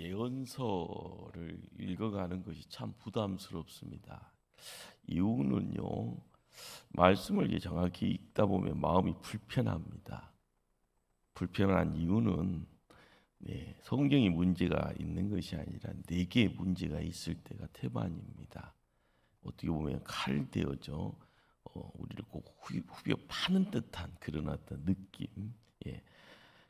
예언서를 읽어가는 것이 참 부담스럽습니다. 이유는요, 말씀을 정확히 읽다 보면 마음이 불편합니다. 불편한 이유는 성경이 문제가 있는 것이 아니라 내게 문제가 있을 때가 태반입니다. 어떻게 보면 칼되어져 우리를 꼭 후벼 파는 듯한 그런 어떤 느낌.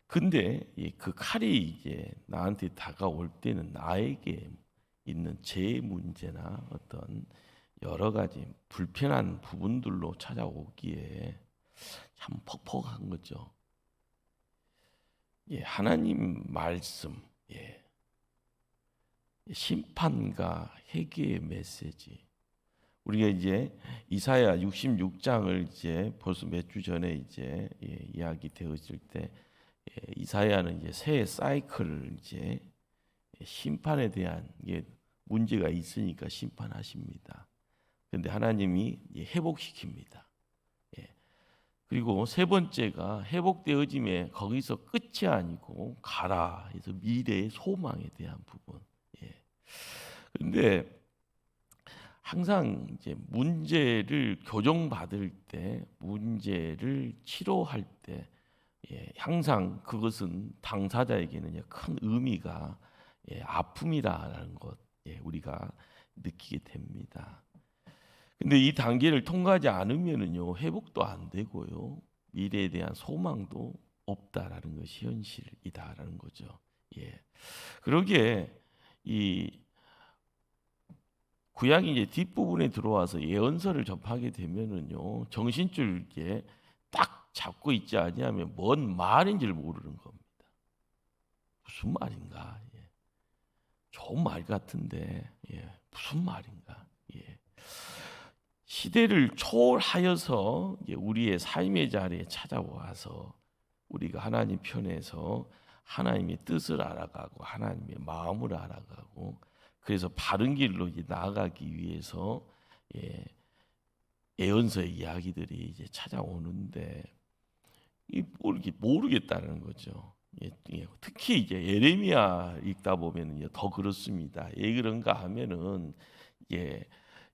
근데 그 칼이 이제 나한테 다가올 때는 나에게 있는 제 문제나 어떤 여러 가지 불편한 부분들로 찾아오기에 참 퍽퍽한 거죠. 하나님 말씀, 심판과 회개의 메시지. 우리가 이제 이사야 66장을 이제 벌써 몇 주 전에 이제 이야기 되어질 때 이사야는 이제 새 사이클을 이제 심판에 대한 문제가 있으니까 심판하십니다. 그런데 하나님이 회복시킵니다. 그리고 세 번째가 회복되어짐에 거기서 끝이 아니고 가라 해서 미래의 소망에 대한 부분. 그런데 항상 이제 문제를 교정받을 때, 문제를 치료할 때, 항상 그것은 당사자에게는 큰 의미가 아픔이라는 것, 우리가 느끼게 됩니다. 근데 이 단계를 통과하지 않으면은요, 회복도 안 되고요, 미래에 대한 소망도 없다라는 것이 현실이다라는 거죠. 그러기에 이 구약이 이제 뒷부분에 들어와서 예언서를 접하게 되면은요, 정신줄 딱 잡고 있지 아니하면 뭔 말인지를 모르는 겁니다. 무슨 말인가? 좋은 말 같은데 무슨 말인가? 시대를 초월하여서 우리의 삶의 자리에 찾아와서 우리가 하나님 편에서 하나님의 뜻을 알아가고 하나님의 마음을 알아가고 그래서 바른 길로 나아가기 위해서 예언서의 이야기들이 이제 찾아오는데 모르겠다는 거죠. 특히 이제 예레미야 읽다 보면은 더 그렇습니다. 왜 그런가 하면은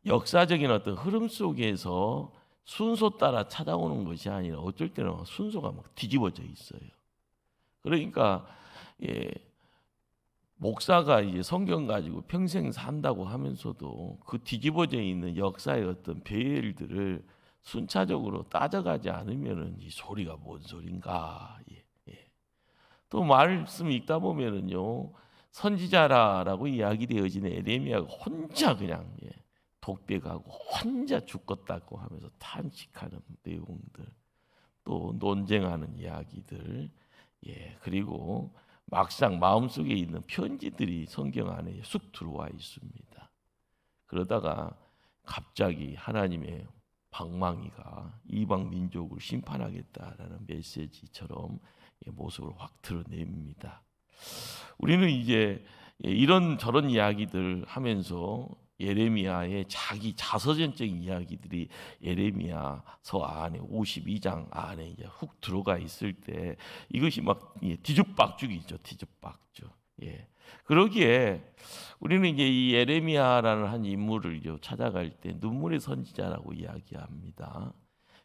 역사적인 어떤 흐름 속에서 순서 따라 찾아오는 것이 아니라 어쩔 때는 순서가 막 뒤집어져 있어요. 그러니까 목사가 이제 성경 가지고 평생 산다고 하면서도 그 뒤집어져 있는 역사의 어떤 배열들을 순차적으로 따져가지 않으면은 이 소리가 뭔 소린가? 또 말씀 읽다 보면은요, 선지자라고 이야기되어지는 에레미야가 혼자 그냥 독백하고 혼자 죽겠다고 하면서 탄식하는 내용들, 또 논쟁하는 이야기들, 그리고 막상 마음속에 있는 편지들이 성경 안에 쑥 들어와 있습니다. 그러다가 갑자기 하나님의 방망이가 이방 민족을 심판하겠다라는 메시지처럼 모습을 확 드러냅니다. 우리는 이제 이런 저런 이야기들 하면서 예레미야의 자기 자서전적인 이야기들이 예레미야서 안에 52장 안에 이제 훅 들어가 있을 때 이것이 막 뒤죽박죽이죠. 뒤죽박죽. 그러기에 우리는 이제 이 예레미야라는 한 인물을 찾아갈 때 눈물의 선지자라고 이야기합니다.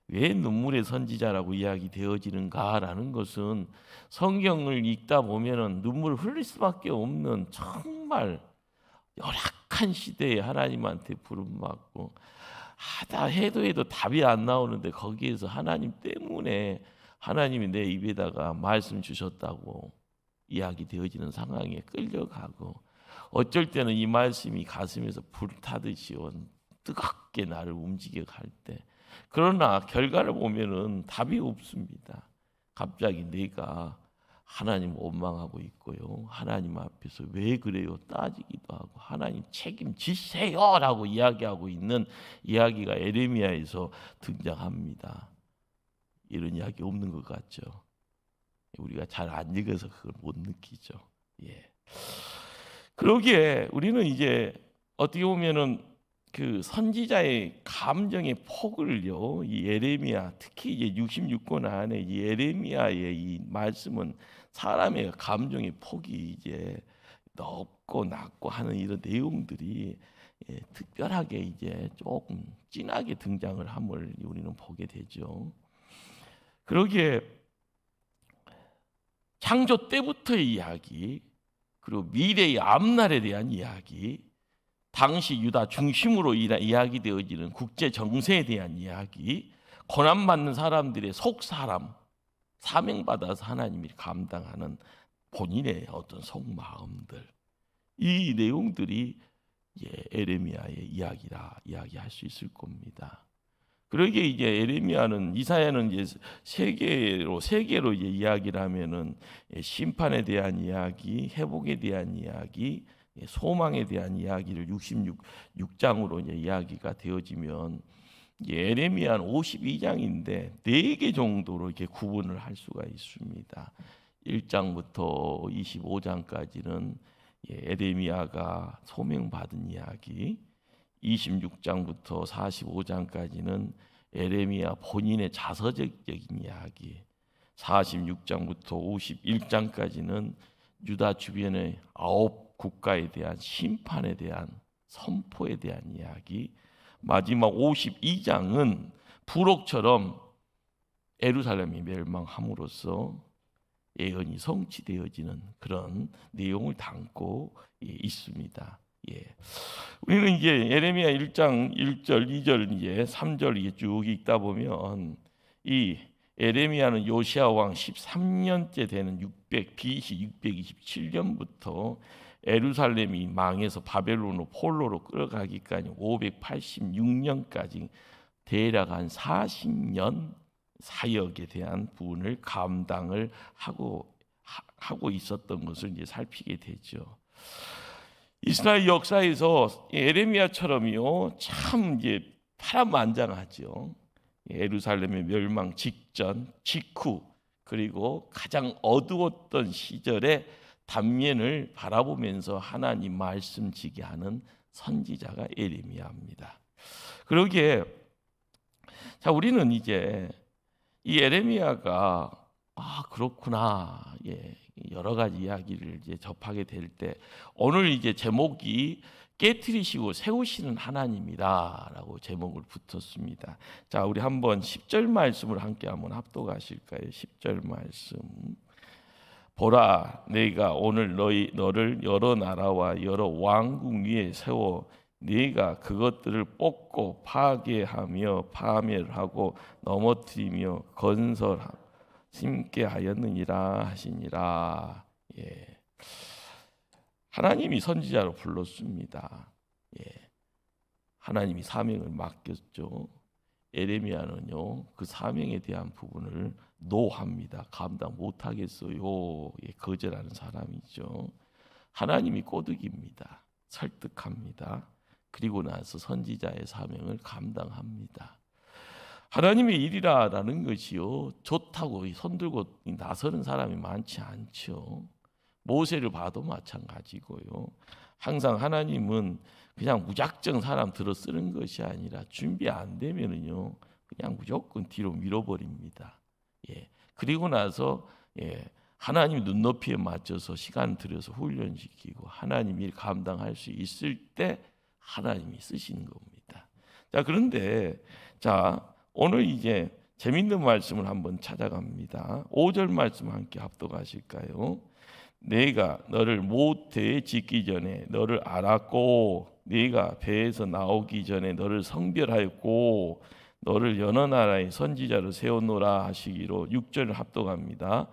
왜 눈물의 선지자라고 이야기되어지는가라는 것은 성경을 읽다 보면은 눈물을 흘릴 수밖에 없는 정말 열악한 시대에 하나님한테 부름받고 하다 해도 답이 안 나오는데 거기에서 하나님 때문에 하나님이 내 입에다가 말씀 주셨다고 이야기되어지는 상황에 끌려가고 어쩔 때는 이 말씀이 가슴에서 불타듯이 뜨겁게 나를 움직여 갈 때 그러나 결과를 보면은 답이 없습니다. 갑자기 내가 하나님 원망하고 있고요. 하나님 앞에서 왜 그래요? 따지기도 하고 하나님 책임지세요라고 이야기하고 있는 이야기가 예레미야에서 등장합니다. 이런 이야기 없는 것 같죠. 우리가 잘 안 읽어서 그걸 못 느끼죠. 그러기에 우리는 이제 어떻게 보면은 그 선지자의 감정의 폭을요, 이 예레미야, 특히 이제 66권 안에 이 예레미야의 이 말씀은 사람의 감정의 폭이 이제 높고 낮고 하는 이런 내용들이 특별하게 이제 조금 진하게 등장을 함을 우리는 보게 되죠. 그러기에 창조 때부터의 이야기, 그리고 미래의 앞날에 대한 이야기, 당시 유다 중심으로 이야기되어지는 국제 정세에 대한 이야기, 고난받는 사람들의 속사람, 사명받아서 하나님이 감당하는 본인의 어떤 속마음들, 이 내용들이 에레미야의 이야기라 이야기할 수 있을 겁니다. 그러기에 이제 에레미야는, 이사야는 이제 세 개로 이제 이야기를 하면은 심판에 대한 이야기, 회복에 대한 이야기, 소망에 대한 이야기를 66장으로 이제 이야기가 되어지면 에레미야는 52장인데 4개 정도로 이렇게 구분을 할 수가 있습니다. 1장부터 25장까지는 에레미야가 소명받은 이야기, 26장부터 45장까지는 에레미야 본인의 자서적인 이야기, 46장부터 51장까지는 유다 주변의 9국가에 대한 심판에 대한 선포에 대한 이야기, 마지막 52장은 부록처럼 예루살렘이 멸망함으로써 예언이 성취되어지는 그런 내용을 담고 있습니다. 우리는 이제 예레미야 1장 1절, 2절, 이제 3절 이게 쭉 읽다 보면 이 예레미야는 요시야 왕 13년째 되는 BC 627년부터 예루살렘이 망해서 바벨론으로 폴로로 끌어가기까지 586년까지 대략 한 40년 사역에 대한 부분을 감당을 하고 있었던 것을 이제 살피게 되죠. 이스라엘 역사에서 에레미야처럼요 참 이제 파란만장하죠. 예루살렘의 멸망 직전, 직후, 그리고 가장 어두웠던 시절의 단면을 바라보면서 하나님 말씀 지게 하는 선지자가 에레미야입니다. 그러기에 자, 우리는 이제 이 에레미야가 그렇구나, 여러 가지 이야기를 이제 접하게 될 때 오늘 이제 제목이 깨트리시고 세우시는 하나님이다라고 제목을 붙었습니다. 자, 우리 한번 10절 말씀을 함께 한번 합독하실까요? 10절 말씀. 보라, 내가 오늘 너를 여러 나라와 여러 왕국 위에 세워 네가 그것들을 뽑고 파괴하며 파멸하고 넘어뜨리며 건설하고 심게 하였느니라 하시니라. 하나님이 선지자로 불렀습니다. 하나님이 사명을 맡겼죠. 에레미야는요 그 사명에 대한 부분을 노합니다. 감당 못하겠어요. 거절하는 사람이죠. 하나님이 꼬드깁니다. 설득합니다. 그리고 나서 선지자의 사명을 감당합니다. 하나님의 일이라는 것이요 좋다고 손들고 나서는 사람이 많지 않죠. 모세를 봐도 마찬가지고요. 항상 하나님은 그냥 무작정 사람 들어 쓰는 것이 아니라 준비 안 되면은요 그냥 무조건 뒤로 밀어버립니다. 그리고 나서 하나님 눈높이에 맞춰서 시간 들여서 훈련시키고 하나님 일 감당할 수 있을 때 하나님이 쓰시는 겁니다. 자, 그런데 오늘 이제 재밌는 말씀을 한번 찾아갑니다. 5절 말씀 함께 합독하실까요? 내가 너를 모태에 짓기 전에 너를 알았고 네가 배에서 나오기 전에 너를 성별하였고 너를 여러 나라의 선지자로 세우노라 하시기로 6절을 합독합니다.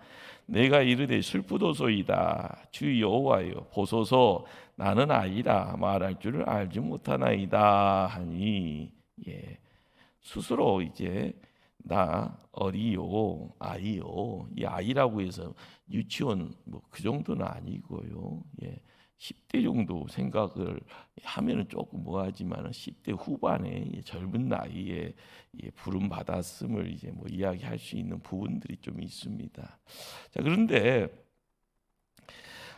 내가 이르되 슬프도소이다 주 여호와여 보소서 나는 아이라 말할 줄을 알지 못하나이다 하니 스스로 이제 나 어리요 아이요, 이 아이라고 해서 유치원 그 정도는 아니고요. 10대 정도 생각을 하면은 조금 뭐하지만 10대 후반에 젊은 나이에 부름 받았음을 이제 이야기할 수 있는 부분들이 좀 있습니다. 자, 그런데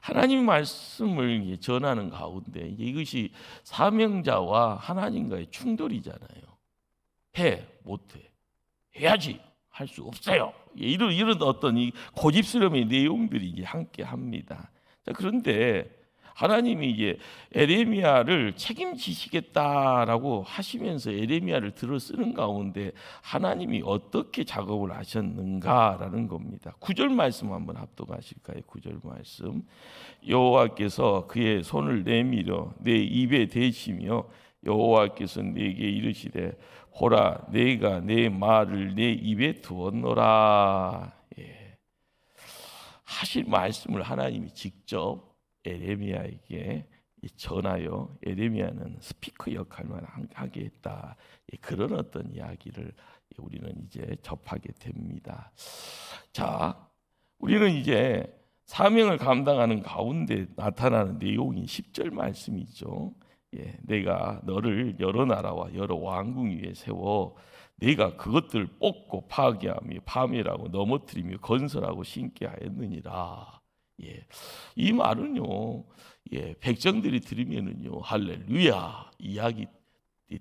하나님 말씀을 전하는 가운데 이것이 사명자와 하나님과의 충돌이잖아요. 해 못해 해야지 할 수 없어요. 이런 어떤 이 고집스러움의 내용들이 이제 함께 합니다. 자, 그런데 하나님이 이제 에레미야를 책임지시겠다라고 하시면서 에레미야를 들어 쓰는 가운데 하나님이 어떻게 작업을 하셨는가라는 겁니다. 9절 말씀 한번 합독하실까요? 9절 말씀. 여호와께서 그의 손을 내밀어 내 입에 대시며 여호와께서 내게 이르시되 보라 내가 내 말을 내 입에 두었노라. 하실 말씀을 하나님이 직접 에레미야에게 전하여 에레미야는 스피커 역할만 하게 했다. 그런 어떤 이야기를 우리는 이제 접하게 됩니다. 자, 우리는 이제 사명을 감당하는 가운데 나타나는 내용이 10절 말씀이죠. 내가 너를 여러 나라와 여러 왕궁 위에 세워 내가 그것들을 뽑고 파괴하며 파멸하고 넘어뜨리며 건설하고 신게 하였느니라. 이 말은요, 백성들이 들으면은요, 할렐루야 이야기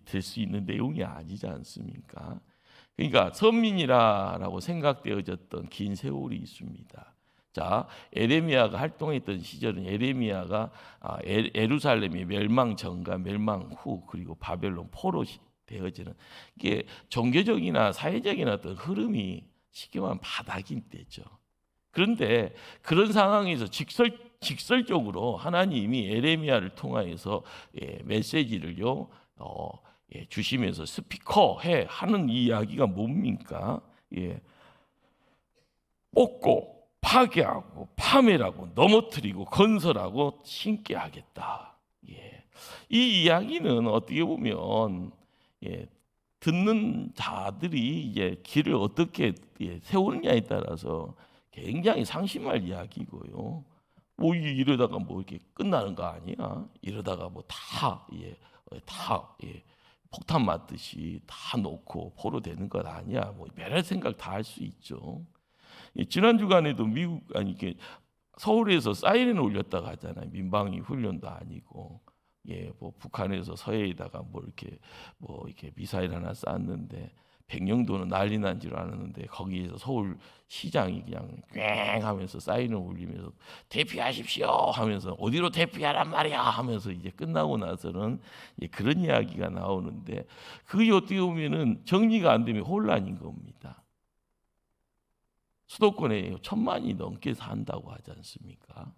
될 수 있는 내용이 아니지 않습니까? 그러니까 선민이라고 생각되어졌던 긴 세월이 있습니다. 자, 에레미야가 활동했던 시절은 에레미야가 예루살렘이 멸망 전과 멸망 후 그리고 바벨론 포로 되어지는 이게 종교적이나 사회적인 어떤 흐름이 쉽게 말하면 바닥인 때죠. 그런데 그런 상황에서 직설적으로 하나님이 에레미야를 통하여서 메시지를요 주시면서 스피커해 하는 이야기가 뭡니까? 뽑고 파괴하고 파멸하고 넘어뜨리고 건설하고 신게 하겠다. 이 이야기는 어떻게 보면 듣는 자들이 이제 길을 어떻게 세우느냐에 따라서 굉장히 상심할 이야기고요. 뭐 이러다가 뭐 이렇게 끝나는 거 아니야? 이러다가 뭐 다 폭탄 맞듯이 다 놓고 포로 되는 것 아니야? 뭐 별의 생각 다 할 수 있죠. 지난 주간에도 이게 서울에서 사이렌을 울렸다고 하잖아요. 민방위 훈련도 아니고, 뭐 북한에서 서해에다가 뭐 이렇게 미사일 하나 쐈는데 백령도는 난리 난 줄 알았는데 거기에서 서울 시장이 그냥 꽹 하면서 사이렌을 울리면서 대피하십시오 하면서 어디로 대피하란 말이야 하면서 이제 끝나고 나서는 그런 이야기가 나오는데 그게 어떻게 보면은 정리가 안 되면 혼란인 겁니다. 수도권에 1,000만이 넘게 산다고 하지 않습니까?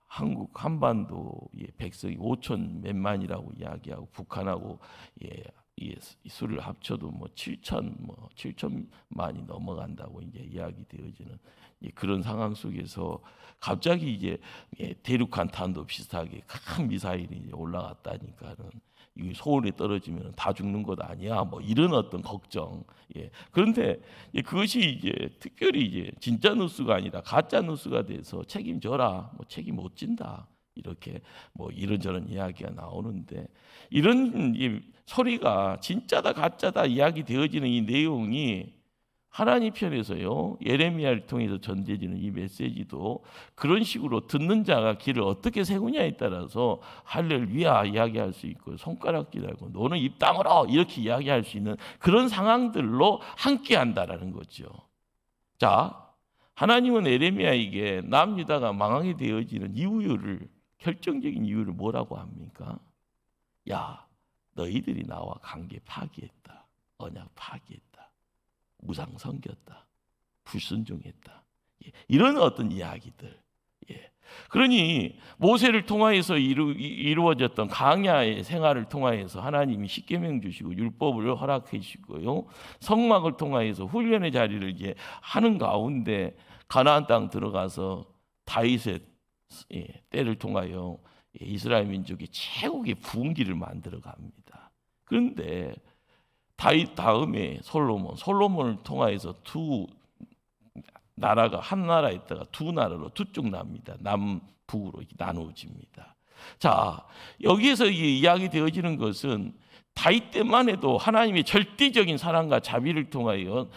한국 한반도 백성이 5천 몇만이라고 이야기하고 북한하고 이 수를 합쳐도 뭐 7천만이 넘어간다고 이제 이야기되어지는 그런 상황 속에서 갑자기 이제 대륙간 탄도 비슷하게 큰 미사일이 이제 올라갔다니까는 이 서울에 떨어지면 다 죽는 것 아니야? 뭐 이런 어떤 걱정. 그런데 그것이 이제 특별히 이제 진짜 뉴스가 아니라 가짜 뉴스가 돼서 책임져라, 뭐 책임 못 진다. 이렇게 뭐 이런저런 이야기가 나오는데 이런 소리가 진짜다 가짜다 이야기 되어지는 이 내용이 하나님 편에서요 예레미야를 통해서 전해지는 이 메시지도 그런 식으로 듣는 자가 길을 어떻게 세우냐에 따라서 할렐루야 이야기할 수 있고 손가락질 하고 너는 입 다물어 이렇게 이야기할 수 있는 그런 상황들로 함께한다라는 거죠. 자, 하나님은 에레미야에게 남유다가 망하게 되어지는 이유를 결정적인 이유를 뭐라고 합니까? 야, 너희들이 나와 관계 파기했다. 언약 파기했다. 무상 섬겼다. 불순종했다. 이런 어떤 이야기들. 그러니 모세를 통하여서 이루어졌던 광야의 생활을 통하여서 하나님이 십계명 주시고 율법을 허락해 주시고요. 성막을 통하여서 훈련의 자리를 이제 하는 가운데 가나안 땅 들어가서 다윗의 때를 통하여 이스라엘 민족이 최고의 부흥기를 만들어 갑니다. 그런데 다윗 다음에 솔로몬을 통하여서 두 나라가 한 나라에 있다가 두 나라로 두 쪽 납니다. 남북으로 나누어집니다. 자, 여기에서 이야기 되어지는 것은 다윗 때만 해도 하나님의 절대적인 사랑과 자비를 통하여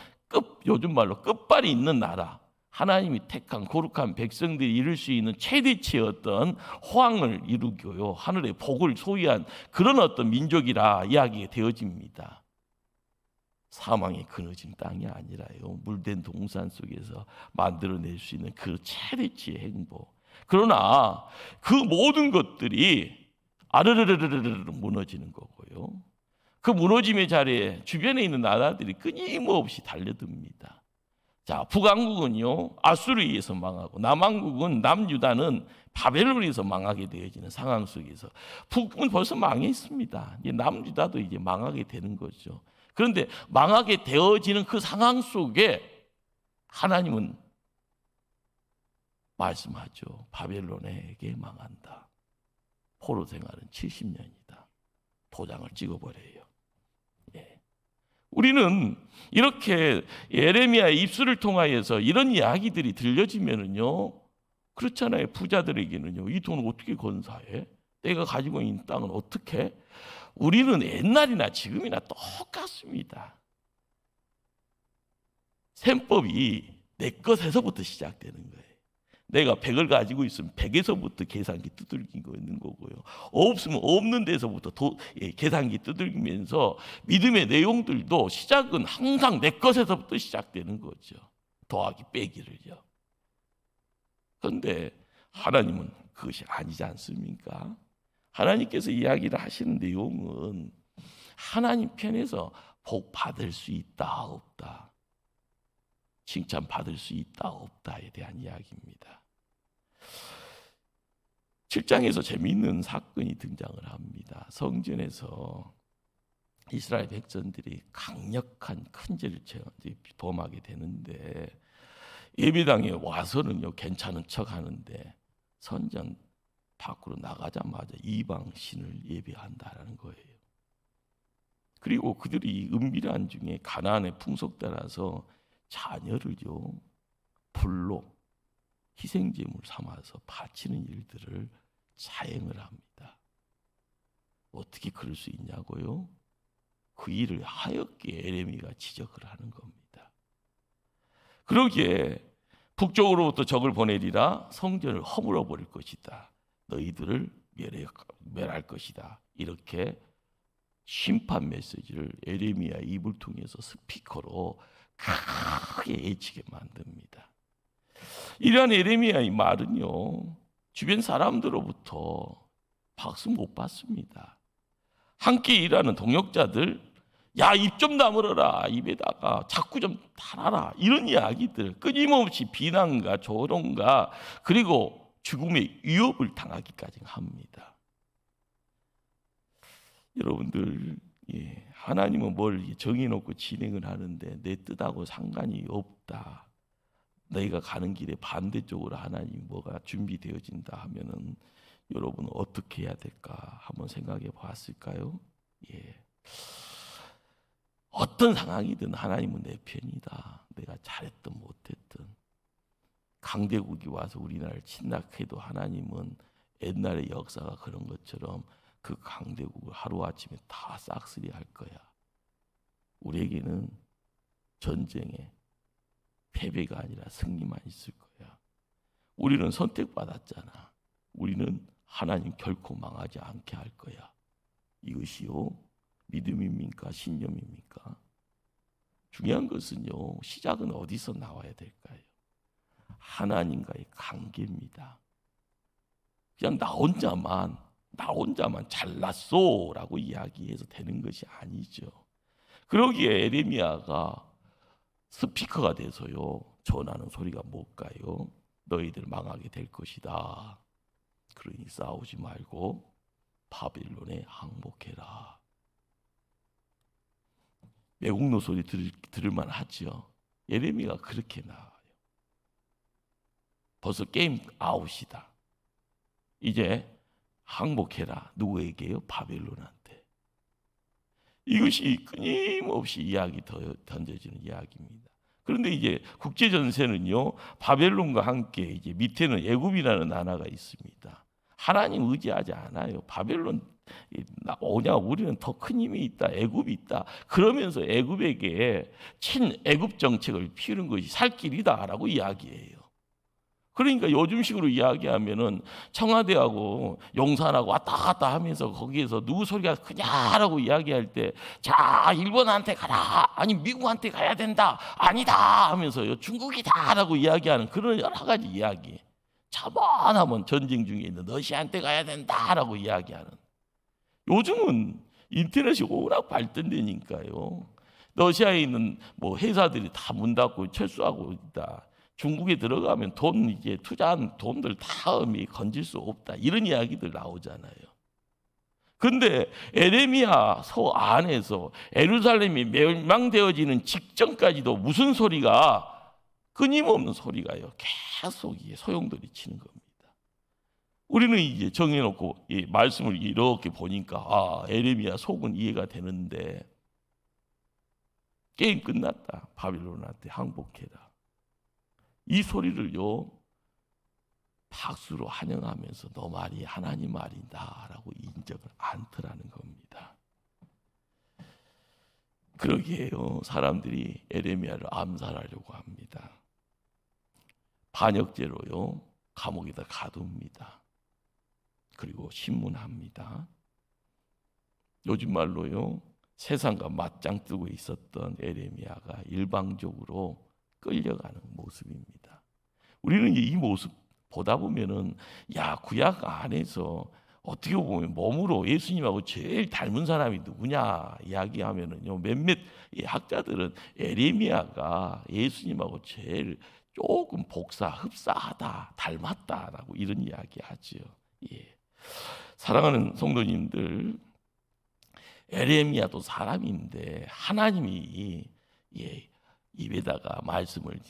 요즘 말로 끝발이 있는 나라, 하나님이 택한 거룩한 백성들이 이룰 수 있는 최대치의 어떤 호황을 이루고요 하늘의 복을 소유한 그런 어떤 민족이라 이야기가 되어집니다. 사망에 그늘진 땅이 아니라요 물된 동산 속에서 만들어낼 수 있는 그 최대치의 행복. 그러나 그 모든 것들이 아르르르르르 무너지는 거고요. 그 무너짐의 자리에 주변에 있는 나라들이 끊임없이 달려듭니다. 자, 북왕국은요 아수르에 의해서 망하고, 남왕국은 남유다는 바벨론에 의해서 망하게 되어지는 상황 속에서 북은 벌써 망해 있습니다. 이제 남유다도 이제 망하게 되는 거죠. 그런데 망하게 되어지는 그 상황 속에 하나님은 말씀하죠. 바벨론에게 망한다. 포로 생활은 70년이다. 도장을 찍어버려요. 예. 우리는 이렇게 예레미야의 입술을 통하여서 이런 이야기들이 들려지면은요, 그렇잖아요. 부자들에게는요, 이 돈을 어떻게 건사해? 내가 가지고 있는 땅은 어떻게? 우리는 옛날이나 지금이나 똑같습니다. 셈법이 내 것에서부터 시작되는 거예요. 내가 100을 가지고 있으면 100에서부터 계산기 두들기고 있는 거고요. 없으면 없는 데서부터 계산기 두들기면서 믿음의 내용들도 시작은 항상 내 것에서부터 시작되는 거죠. 더하기 빼기를요. 그런데 하나님은 그것이 아니지 않습니까? 하나님께서 이야기를 하시는 내용은 하나님 편에서 복 받을 수 있다 없다, 칭찬 받을 수 있다 없다에 대한 이야기입니다. 7장에서 재미있는 사건이 등장을 합니다. 성전에서 이스라엘 백성들이 강력한 큰 죄를 범하게 되는데, 예배당에 와서는요 괜찮은 척 하는데 선전 밖으로 나가자마자 이방 신을 예배한다라는 거예요. 그리고 그들이 은밀한 중에 가나안의 풍속 따라서 자녀를요 불로 희생제물 삼아서 바치는 일들을 자행을 합니다. 어떻게 그럴 수 있냐고요? 그 일을 하얗게 예레미야가 지적을 하는 겁니다. 그러기에 북쪽으로부터 적을 보내리라, 성전을 허물어 버릴 것이다, 너희들을 멸할 것이다, 이렇게 심판 메시지를 예레미야의 입을 통해서 스피커로 크게 외치게 만듭니다. 이러한 예레미야의 말은요 주변 사람들로부터 박수 못 받습니다. 함께 일하는 동역자들, 야, 입 좀 다물어라, 입에다가 자꾸 좀 달아라, 이런 이야기들, 끊임없이 비난과 조롱과 그리고 죽음의 위협을 당하기까지 합니다. 여러분들, 하나님은 뭘 정해놓고 진행을 하는데 내 뜻하고 상관이 없다, 너희가 가는 길에 반대쪽으로 하나님 뭐가 준비되어진다 하면은 여러분은 어떻게 해야 될까 한번 생각해 봤을까요? 어떤 상황이든 하나님은 내 편이다. 내가 잘했든 못했든, 강대국이 와서 우리나라를 침략해도 하나님은 옛날의 역사가 그런 것처럼 그 강대국을 하루아침에 다 싹쓸이 할 거야. 우리에게는 전쟁에 패배가 아니라 승리만 있을 거야. 우리는 선택받았잖아. 우리는 하나님 결코 망하지 않게 할 거야. 이것이요 믿음입니까? 신념입니까? 중요한 것은요 시작은 어디서 나와야 될까요? 하나님과의 관계입니다. 그냥 나 혼자만 잘났소라고 이야기해서 되는 것이 아니죠. 그러기에 예레미야가 스피커가 돼서요 전하는 소리가 뭘까요? 너희들 망하게 될 것이다. 그러니 싸우지 말고 바벨론에 항복해라. 매국노 소리 들을만 하죠. 예레미야가 그렇게 나와요. 벌써 게임 아웃이다. 이제 항복해라. 누구에게요? 바벨론한테. 이것이 끊임없이 이야기 던져지는 이야기입니다. 그런데 이제 국제 전세는요 바벨론과 함께 이제 밑에는 애굽이라는 나라가 있습니다. 하나님 의지하지 않아요. 바벨론 오냐, 우리는 더 큰 힘이 있다, 애굽이 있다, 그러면서 애굽에게 친애굽 정책을 피우는 것이 살 길이다라고 이야기해요. 그러니까 요즘식으로 이야기하면은 청와대하고 용산하고 왔다 갔다 하면서 거기에서 누구 소리가 크냐라고 이야기할 때, 자, 일본한테 가라, 아니 미국한테 가야 된다, 아니다 하면서요 중국이다라고 이야기하는 그런 여러 가지 이야기. 자만하면 전쟁 중에 있는 러시아한테 가야 된다라고 이야기하는. 요즘은 인터넷이 워낙 발전되니까요. 러시아에 있는 뭐 회사들이 다 문 닫고 철수하고 있다. 중국에 들어가면 돈 이제 투자한 돈들 다 건질 수 없다. 이런 이야기들 나오잖아요. 근데 에레미야 서 안에서 예루살렘이 멸망되어지는 직전까지도 무슨 소리가 끊임없는 소리가요. 계속 소용돌이 치는 겁니다. 우리는 이제 정해놓고 이 말씀을 이렇게 보니까 에레미야 속은 이해가 되는데 게임 끝났다. 바빌론한테 항복해라. 이 소리를요. 박수로 환영하면서 너 말이 하나님 말이다라고 인정을 않더라는 겁니다. 그러기에요. 사람들이 에레미야를 암살하려고 합니다. 반역죄로요. 감옥에다 가둡니다. 그리고 신문합니다. 요즘 말로요. 세상과 맞짱 뜨고 있었던 에레미야가 일방적으로 끌려가는 모습입니다. 우리는 이 모습 보다 보면은 구약 안에서 어떻게 보면 몸으로 예수님하고 제일 닮은 사람이 누구냐 이야기하면은요. 몇몇 학자들은 에레미야가 예수님하고 제일 조금 흡사하다, 닮았다라고 이런 이야기하지요. 사랑하는 성도님들, 에레미야도 사람인데 하나님이 입에다가 말씀을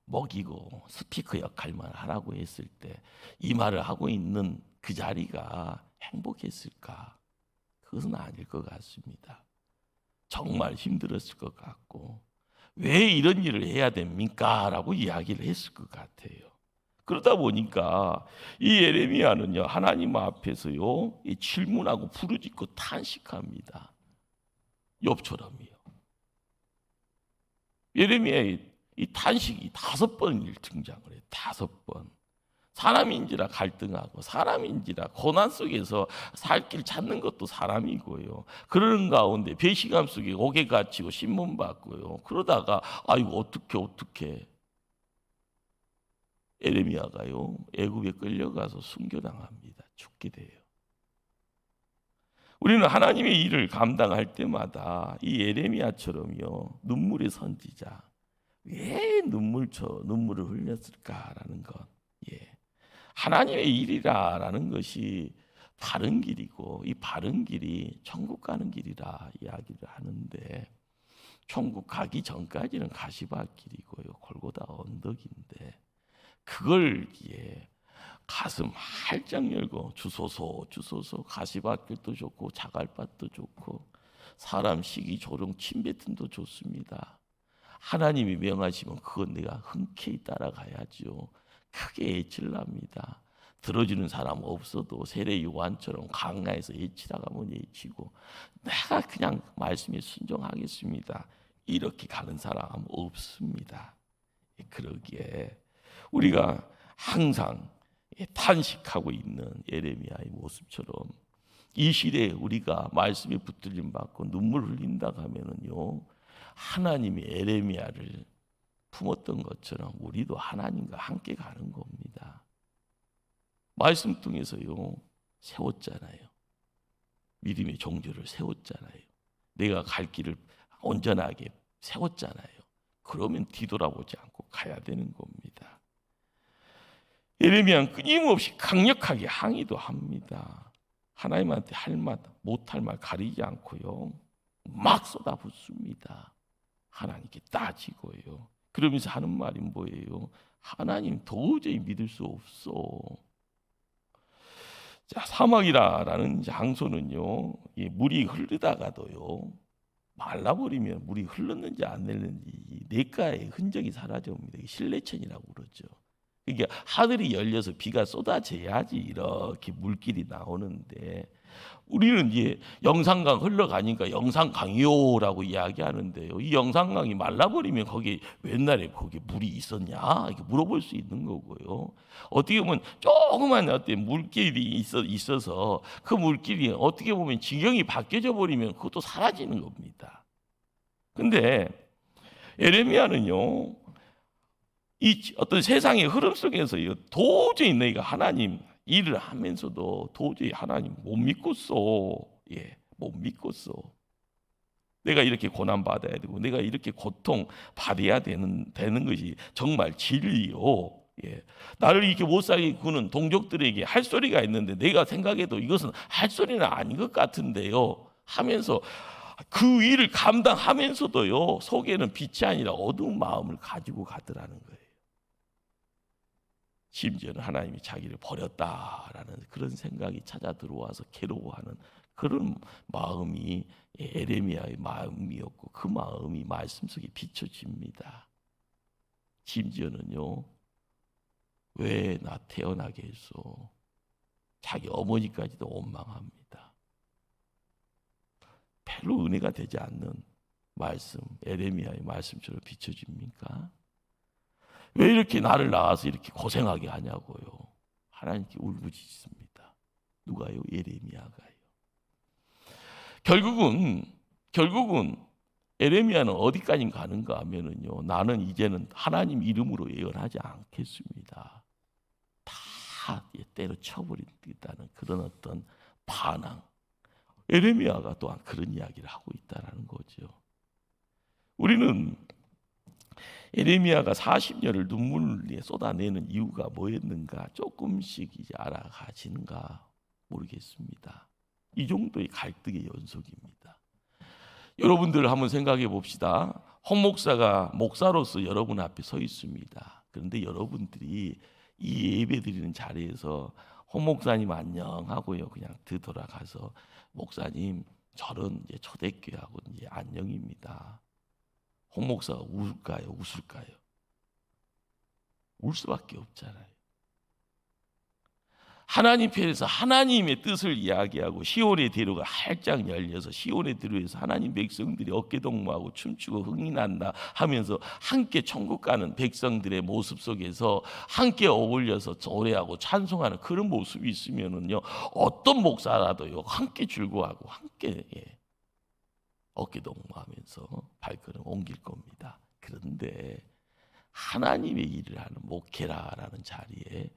먹이고 스피커 역할만 하라고 했을 때 이 말을 하고 있는 그 자리가 행복했을까? 그것은 아닐 것 같습니다. 정말 힘들었을 것 같고 왜 이런 일을 해야 됩니까? 라고 이야기를 했을 것 같아요. 그러다 보니까 이 예레미야는요 하나님 앞에서요 이 질문하고 부르짖고 탄식합니다. 욥처럼이요. 예레미야의 이 탄식이 5번을 등장을 해요. 5번. 사람인지라 갈등하고 사람인지라 고난 속에서 살 길 찾는 것도 사람이고요. 그러는 가운데 배신감 속에 옥에 갇히고 신문 받고요. 그러다가 아이고 어떻게 에레미야가요 애굽에 끌려가서 순교당합니다. 죽게 돼요. 우리는 하나님의 일을 감당할 때마다 이 에레미야처럼요 눈물의 선지자 왜 눈물을 흘렸을까라는 것, 하나님의 일이라라는 것이 바른 길이고 이 바른 길이 천국 가는 길이라 이야기를 하는데 천국 가기 전까지는 가시밭길이고요 골고다 언덕인데 그걸 가슴 활짝 열고 주소서 가시밭길도 좋고 자갈밭도 좋고 사람 시기 조롱 침뱉음도 좋습니다. 하나님이 명하시면 그건 내가 흔쾌히 따라가야죠. 크게 애칠랍니다. 들어주는 사람 없어도 세례 요한처럼 강가에서 애치라가면 애치고 내가 그냥 말씀에 순종하겠습니다. 이렇게 가는 사람 없습니다. 그러기에 우리가 항상 탄식하고 있는 예레미야의 모습처럼 이 시대에 우리가 말씀에 붙들림 받고 눈물 흘린다 하면은요 하나님이 예레미야를 품었던 것처럼 우리도 하나님과 함께 가는 겁니다. 말씀 통해서요 세웠잖아요. 믿음의 종교를 세웠잖아요. 내가 갈 길을 온전하게 세웠잖아요. 그러면 뒤돌아보지 않고 가야 되는 겁니다. 예레미야는 끊임없이 강력하게 항의도 합니다. 하나님한테 할 말, 못할 말 가리지 않고요. 막 쏟아붓습니다. 하나님께 따지고요. 그러면서 하는 말이 뭐예요? 하나님 도저히 믿을 수 없어. 자, 사막이라는 장소는요. 물이 흐르다가도요. 말라버리면 물이 흘렀는지 안 흘렀는지 냇가의 흔적이 사라집니다. 실내천이라고 그러죠. 이게 하늘이 열려서 비가 쏟아져야지 이렇게 물길이 나오는데 우리는 영산강 흘러가니까 영산강이요라고 이야기하는데요. 이 영산강이 말라버리면 거기 옛날에 거기 물이 있었냐 이렇게 물어볼 수 있는 거고요. 어떻게 보면 조그만 어떤 물길이 있어서 그 물길이 어떻게 보면 지경이 바뀌어져 버리면 그것도 사라지는 겁니다. 근데 예레미야는요. 이 어떤 세상의 흐름 속에서 도저히 내가 하나님 일을 하면서도 도저히 하나님 못 믿겠어. 못 믿겠어. 내가 이렇게 고난 받아야 되고 내가 이렇게 고통 받아야 되는 것이 정말 진리요. 나를 이렇게 못 살게 구는 동족들에게 할 소리가 있는데 내가 생각해도 이것은 할 소리는 아닌 것 같은데요 하면서 그 일을 감당하면서도요 속에는 빛이 아니라 어두운 마음을 가지고 가더라는 거예요. 심지어는 하나님이 자기를 버렸다라는 그런 생각이 찾아 들어와서 괴로워하는 그런 마음이 에레미야의 마음이었고 그 마음이 말씀 속에 비춰집니다. 심지어는요, 왜 나 태어나게 했어? 자기 어머니까지도 원망합니다. 별로 은혜가 되지 않는 말씀, 에레미야의 말씀처럼 비춰집니까? 왜 이렇게 나를 낳아서 이렇게 고생하게 하냐고요. 하나님께 울부짖습니다. 누가요? 에레미야가요. 결국은 에레미야는 어디까지 가는가 하면은요, 나는 이제는 하나님 이름으로 예언하지 않겠습니다. 다 때려쳐버린다는 그런 어떤 반항. 에레미야가 또한 그런 이야기를 하고 있다는 거죠. 우리는 에레미야가 40년을 눈물을 쏟아내는 이유가 뭐였는가 조금씩 이제 알아가시는가 모르겠습니다. 이 정도의 갈등의 연속입니다. 여러분들 한번 생각해 봅시다. 홍 목사가 목사로서 여러분 앞에 서 있습니다. 그런데 여러분들이 이 예배 드리는 자리에서 홍 목사님 안녕 하고요 그냥 뒤돌아가서 목사님 저런 이제 초대교회하고 이제 안녕입니다. 홍 목사가 울까요? 웃을까요? 울 수밖에 없잖아요. 하나님 편에서 하나님의 뜻을 이야기하고 시온의 대로가 활짝 열려서 시온의 대로에서 하나님 백성들이 어깨동무하고 춤추고 흥이 난다 하면서 함께 천국 가는 백성들의 모습 속에서 함께 어울려서 노래하고 찬송하는 그런 모습이 있으면은요 어떤 목사라도요 함께 즐거워하고 함께 어깨동무하면서 발걸음 옮길 겁니다. 그런데 하나님의 일을 하는 목회라라는 자리에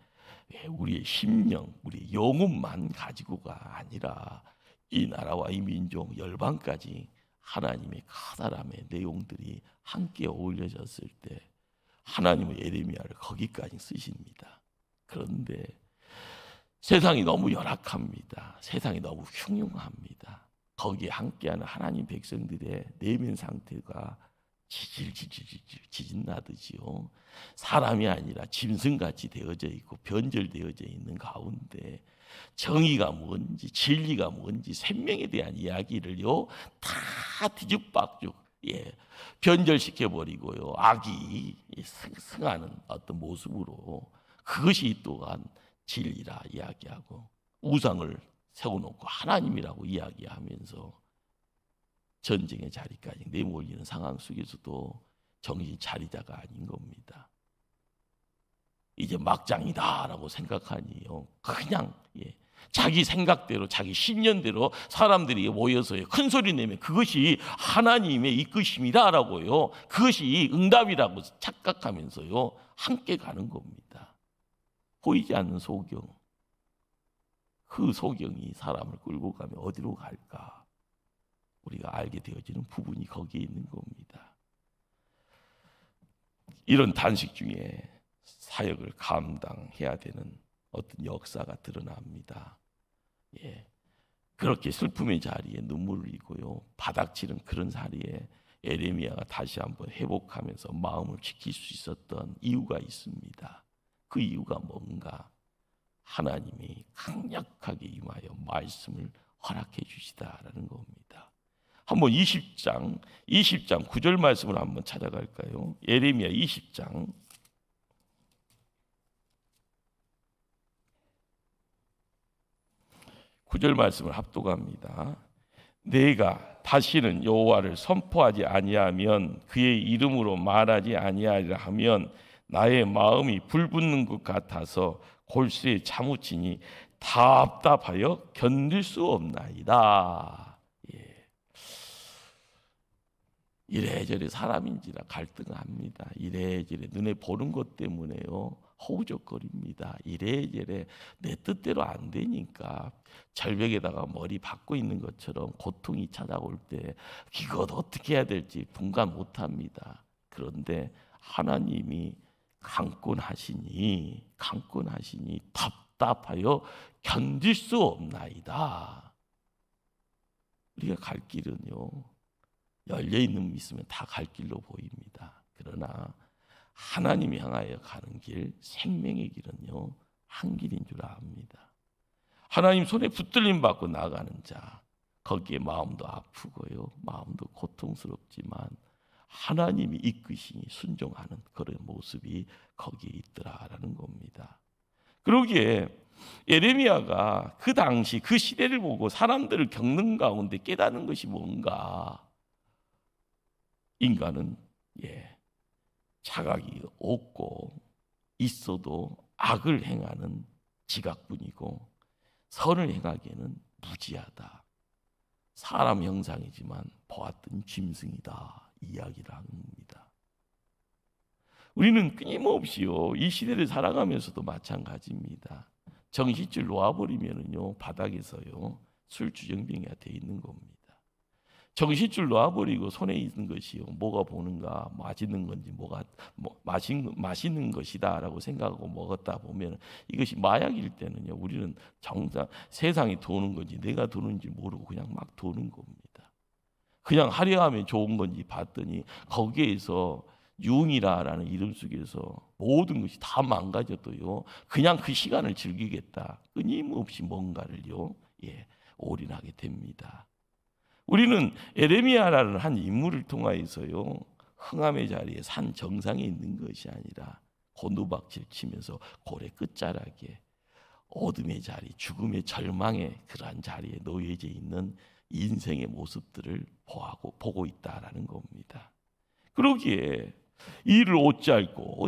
우리의 심령, 우리의 영혼만 가지고가 아니라 이 나라와 이 민족, 열방까지 하나님의 커다람의 내용들이 함께 어울려졌을 때 하나님의 에레미야를 거기까지 쓰십니다. 그런데 세상이 너무 열악합니다. 세상이 너무 흉흉합니다. 거기에 함께하는 하나님 백성들의 내면 상태가 지진나듯이요. 사람이 아니라 짐승같이 되어져 있고 변절되어져 있는 가운데 정의가 뭔지 진리가 뭔지 생명에 대한 이야기를요 다 뒤죽박죽 변절시켜버리고요 악이 승하는 어떤 모습으로 그것이 또한 진리라 이야기하고 우상을 세워놓고 하나님이라고 이야기하면서 전쟁의 자리까지 내몰리는 상황 속에서도 정신 차리자가 아닌 겁니다. 이제 막장이다라고 생각하니요 그냥 자기 생각대로 자기 신념대로 사람들이 모여서 큰 소리 내면 그것이 하나님의 이끄심이다라고요 그것이 응답이라고 착각하면서요 함께 가는 겁니다. 보이지 않는 소경, 그 소경이 사람을 끌고 가면 어디로 갈까 우리가 알게 되어지는 부분이 거기에 있는 겁니다. 이런 단식 중에 사역을 감당해야 되는 어떤 역사가 드러납니다. 그렇게 슬픔의 자리에 눈물을 흘리고요 바닥치는 그런 자리에 에레미야가 다시 한번 회복하면서 마음을 지킬 수 있었던 이유가 있습니다. 그 이유가 뭔가? 하나님이 강력하게 임하여 말씀을 허락해 주시다라는 겁니다. 한번 20장 9절 말씀을 한번 찾아갈까요? 예레미야 20장 9절 말씀을 합독합니다. 내가 다시는 여호와를 선포하지 아니하면 그의 이름으로 말하지 아니하리라 하면 나의 마음이 불붙는 것 같아서 골수에 차무치니 답답하여 견딜 수 없나이다. 이래저래 사람인지라 갈등합니다. 이래저래 눈에 보는 것 때문에요 허우적거립니다. 이래저래 내 뜻대로 안 되니까 절벽에다가 머리 박고 있는 것처럼 고통이 찾아올 때 이것 어떻게 해야 될지 분간 못합니다. 그런데 하나님이 강권하시니 답답하여 견딜 수 없나이다. 우리가 갈 길은요 열려있는 믿으면 다 갈 길로 보입니다. 그러나 하나님이 향하여 가는 길, 생명의 길은요 한 길인 줄 압니다. 하나님 손에 붙들림 받고 나가는 자, 거기에 마음도 아프고요 마음도 고통스럽지만 하나님이 이끄시니 순종하는 그런 모습이 거기에 있더라라는 겁니다. 그러기에 예레미야가 그 당시 그 시대를 보고 사람들을 겪는 가운데 깨닫는 것이 뭔가, 인간은 자각이 없고 있어도 악을 행하는 지각뿐이고 선을 행하기에는 무지하다. 사람 형상이지만 보았던 짐승이다 이야기를 합니다. 우리는 끊임없이요 이 시대를 살아가면서도 마찬가지입니다. 정신줄 놓아버리면은요 바닥에서요 술주정뱅이가 돼 있는 겁니다. 정신줄 놓아버리고 손에 있는 것이요 뭐가 보는가, 맛있는 건지 맛있는 것이다라고 생각하고 먹었다 보면 이것이 마약일 때는요 우리는 정작 세상이 도는 건지 내가 도는지 모르고 그냥 막 도는 겁니다. 그냥 하려 하면 좋은 건지 봤더니 거기에서 유흥이라는 이름 속에서 모든 것이 다 망가져도요 그냥 그 시간을 즐기겠다 끊임없이 뭔가를요 올인하게 됩니다. 우리는 에레미야라는 한 인물을 통하여서요 흥함의 자리에 산 정상에 있는 것이 아니라 곤두박질 치면서 고래 끝자락에 어둠의 자리, 죽음의 절망의 그러한 자리에 놓여져 있는 인생의 모습들을 보고 있다라는 겁니다. 그러기에 이를 어찌할꼬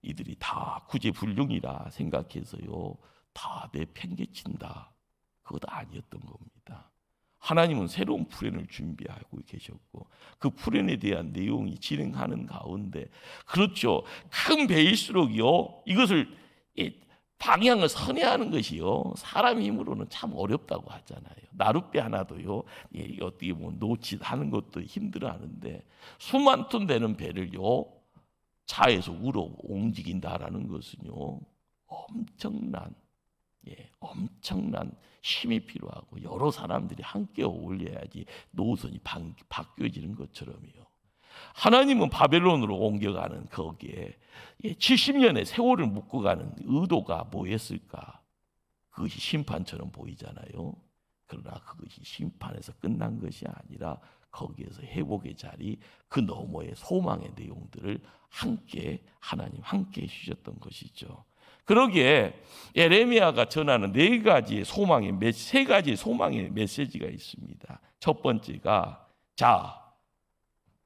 이들이 다 구제불능이라 생각해서요 다 내팽개친다. 그것 아니었던 겁니다. 하나님은 새로운 플랜을 준비하고 계셨고 그 플랜에 대한 내용이 진행하는 가운데 그렇죠. 큰 배일수록요 이것을 방향을 선회하는 것이요 사람 힘으로는 참 어렵다고 하잖아요. 나룻배 하나도요 어떻게 보면 놓치하는 것도 힘들어하는데 수만 톤 되는 배를요 차에서 우러 움직인다라는 것은요 엄청난 힘이 필요하고 여러 사람들이 함께 어울려야지 노선이 바뀌어지는 것처럼요. 하나님은 바벨론으로 옮겨가는 거기에 70년의 세월을 묶어가는 의도가 뭐였을까? 그것이 심판처럼 보이잖아요. 그러나 그것이 심판에서 끝난 것이 아니라 거기에서 회복의 자리, 그 너머의 소망의 내용들을 하나님 함께 해주셨던 것이죠. 그러기에 예레미야가 전하는 세 가지의 소망의 메시지가 있습니다. 첫 번째가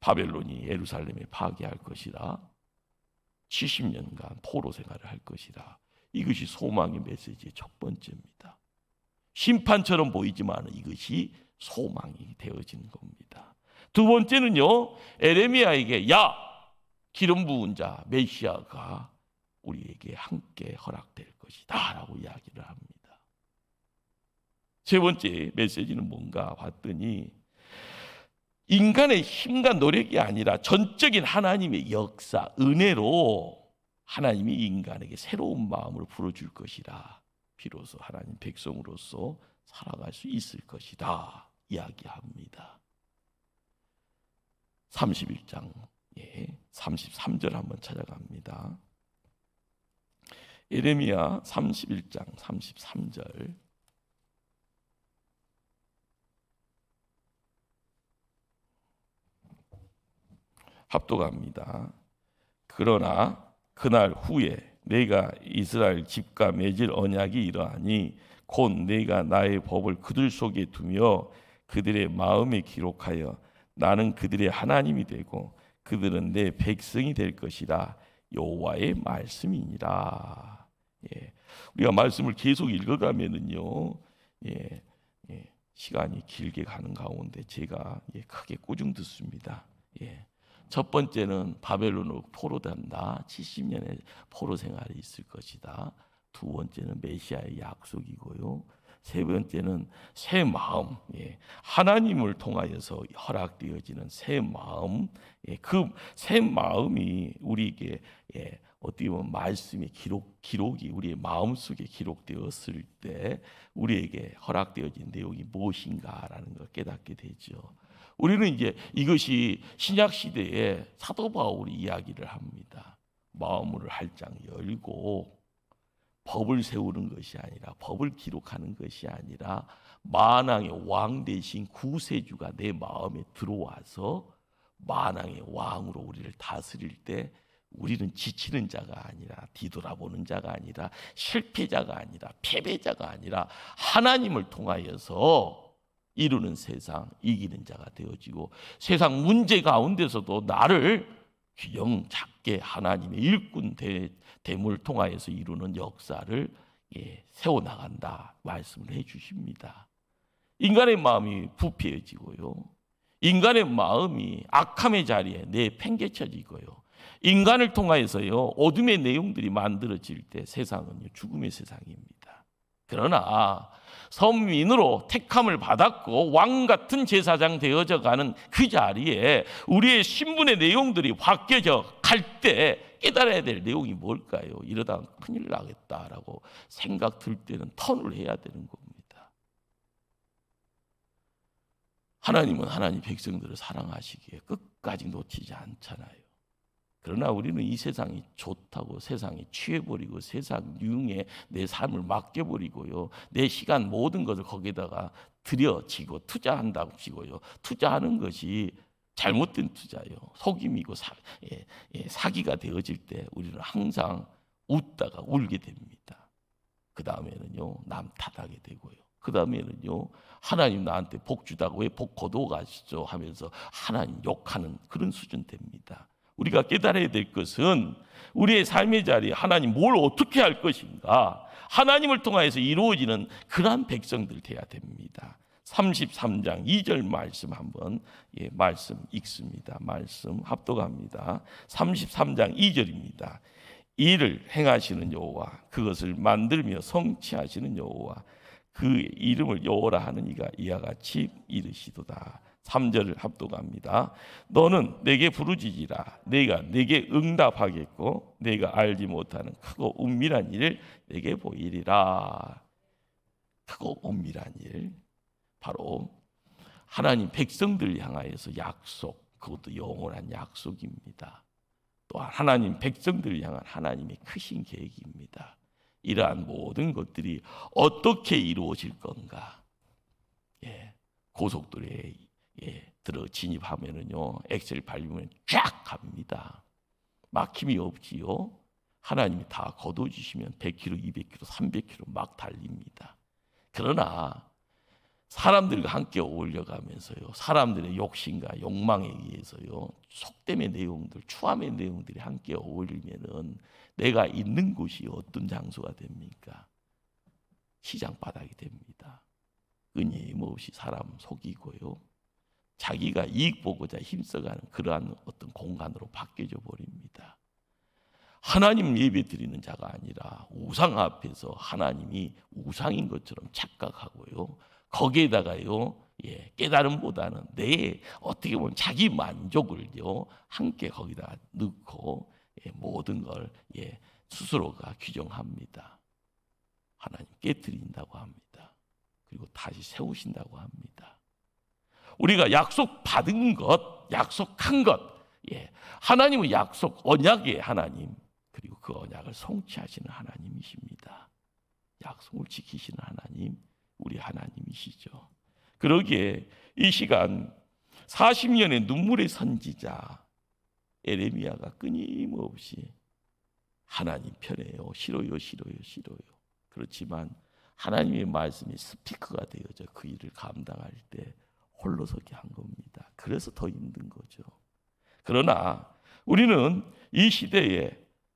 바벨론이 예루살렘에 파괴할 것이라 70년간 포로 생활을 할 것이라. 이것이 소망의 메시지의 첫 번째입니다. 심판처럼 보이지만 이것이 소망이 되어지는 겁니다. 두 번째는요, 에레미야에게 기름 부은 자 메시아가 우리에게 함께 허락될 것이다 라고 이야기를 합니다. 세 번째 메시지는 뭔가 봤더니 인간의 힘과 노력이 아니라 전적인 하나님의 역사, 은혜로 하나님이 인간에게 새로운 마음을 불어줄 것이라 비로소 하나님 백성으로서 살아갈 수 있을 것이다 이야기합니다. 31장 33절 한번 찾아갑니다. 예레미야 31장 33절 합독합니다. 그러나 그날 후에 내가 이스라엘 집과 맺을 언약이 이러하니 곧 내가 나의 법을 그들 속에 두며 그들의 마음에 기록하여 나는 그들의 하나님이 되고 그들은 내 백성이 될 것이라 여호와의 말씀이니라. 우리가 말씀을 계속 읽어가면은요, 시간이 길게 가는 가운데 제가 크게 꾸중 듣습니다. 첫 번째는 바벨론으로 포로된다. 70년의 포로 생활이 있을 것이다. 두 번째는 메시아의 약속이고요. 세 번째는 새 마음, 하나님을 통하여서 허락되어지는 새 마음, 그 새 마음이 우리에게 어떻게 보면 말씀의 기록이 우리의 마음속에 기록되었을 때 우리에게 허락되어진 내용이 무엇인가라는 걸 깨닫게 되죠. 우리는 이제 이것이 신약 시대에 사도 바울이 이야기를 합니다. 마음을 활짝 열고 법을 세우는 것이 아니라, 법을 기록하는 것이 아니라 만왕의 왕 대신 구세주가 내 마음에 들어와서 만왕의 왕으로 우리를 다스릴 때 우리는 지치는 자가 아니라, 뒤돌아보는 자가 아니라, 실패자가 아니라, 패배자가 아니라 하나님을 통하여서 이루는 세상, 이기는 자가 되어지고, 세상 문제 가운데서도 나를 균형 잡게 하나님의 일꾼 됨을 통하여서 이루는 역사를 세워나간다 말씀을 해주십니다. 인간의 마음이 부패해지고요, 인간의 마음이 악함의 자리에 내팽개쳐지고요, 인간을 통하여서요 어둠의 내용들이 만들어질 때 세상은요 죽음의 세상입니다. 그러나 선민으로 택함을 받았고 왕 같은 제사장 되어져 가는 그 자리에 우리의 신분의 내용들이 바뀌어져 갈 때 깨달아야 될 내용이 뭘까요? 이러다 큰일 나겠다라고 생각 들 때는 턴을 해야 되는 겁니다. 하나님은 하나님 백성들을 사랑하시기에 끝까지 놓치지 않잖아요. 그러나 우리는 이 세상이 좋다고 세상에 취해버리고 세상 유흥에 내 삶을 맡겨버리고요, 내 시간 모든 것을 거기다가 들여지고 투자한다고 치고요, 투자하는 것이 잘못된 투자요, 속임이고 사기가 되어질 때 우리는 항상 웃다가 울게 됩니다. 그 다음에는요 남 탓하게 되고요, 그 다음에는요 하나님 나한테 복 주다고 왜 복 거둬가시죠 하면서 하나님 욕하는 그런 수준 됩니다. 우리가 깨달아야 될 것은 우리의 삶의 자리에 하나님 뭘 어떻게 할 것인가, 하나님을 통해서 이루어지는 그러한 백성들 돼야 됩니다. 33장 2절 말씀 한번 말씀 읽습니다. 말씀 합독합니다. 33장 2절입니다. 이를 행하시는 여호와, 그것을 만들며 성취하시는 여호와, 그 이름을 여호라 하는 이가 이와 같이 이르시도다. 3절을 합독합니다. 너는 내게 부르짖으라, 내가 내게 응답하겠고 내가 알지 못하는 크고 은밀한 일을 내게 보이리라. 크고 은밀한 일, 바로 하나님 백성들 향하여서 약속, 그것도 영원한 약속입니다. 또한 하나님 백성들 향한 하나님의 크신 계획입니다. 이러한 모든 것들이 어떻게 이루어질 건가? 고속도로에 들어 진입하면은요 엑셀 밟으면 쫙 갑니다. 막힘이 없지요. 하나님이 다 거둬주시면 100km, 200km, 300km 막 달립니다. 그러나 사람들과 함께 어울려가면서요, 사람들의 욕심과 욕망에 의해서요 속됨의 내용들, 추함의 내용들이 함께 어울리면은 내가 있는 곳이 어떤 장소가 됩니까? 시장 바닥이 됩니다. 끊임없이 사람 속이고요, 자기가 이익 보고자 힘써가는 그러한 어떤 공간으로 바뀌어져 버립니다. 하나님 예배 드리는 자가 아니라 우상 앞에서 하나님이 우상인 것처럼 착각하고요, 거기에다가요 깨달음보다는 내 어떻게 보면 자기 만족을요 함께 거기다 넣고 모든 걸 스스로가 규정합니다. 하나님 깨트린다고 합니다. 그리고 다시 세우신다고 합니다. 우리가 약속 받은 것, 약속한 것, 하나님은 약속, 언약의 하나님, 그리고 그 언약을 성취하시는 하나님이십니다. 약속을 지키시는 하나님, 우리 하나님이시죠. 그러기에 이 시간 40년의 눈물의 선지자 에레미야가 끊임없이 하나님 편에요, 싫어요, 싫어요, 싫어요. 그렇지만 하나님의 말씀이 스피커가 되어져 그 일을 감당할 때 홀로 서게 한 겁니다. 그래서 더 힘든 거죠. 그러나 우리는 이 시대에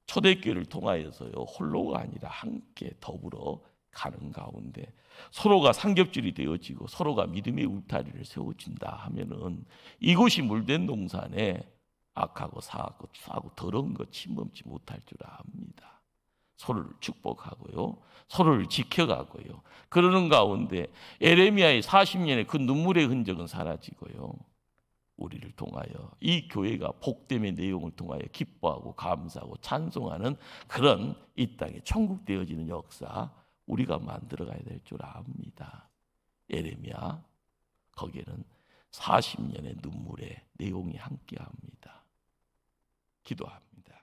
초대교회를 통하여서요 홀로가 아니라 함께 더불어 가는 가운데 서로가 상겹줄이 되어지고 서로가 믿음의 울타리를 세워준다 하면은 이곳이 물된 동산에 악하고 사하고 추하고 더러운 것 침범치 못할 줄 압니다. 서로를 축복하고요, 서로를 지켜가고요. 그러는 가운데 에레미야의 40년의 그 눈물의 흔적은 사라지고요, 우리를 통하여 이 교회가 복됨의 내용을 통하여 기뻐하고 감사하고 찬송하는 그런 이 땅에 천국 되어지는 역사 우리가 만들어가야 될 줄 압니다. 에레미야 거기에는 40년의 눈물의 내용이 함께합니다. 기도합니다.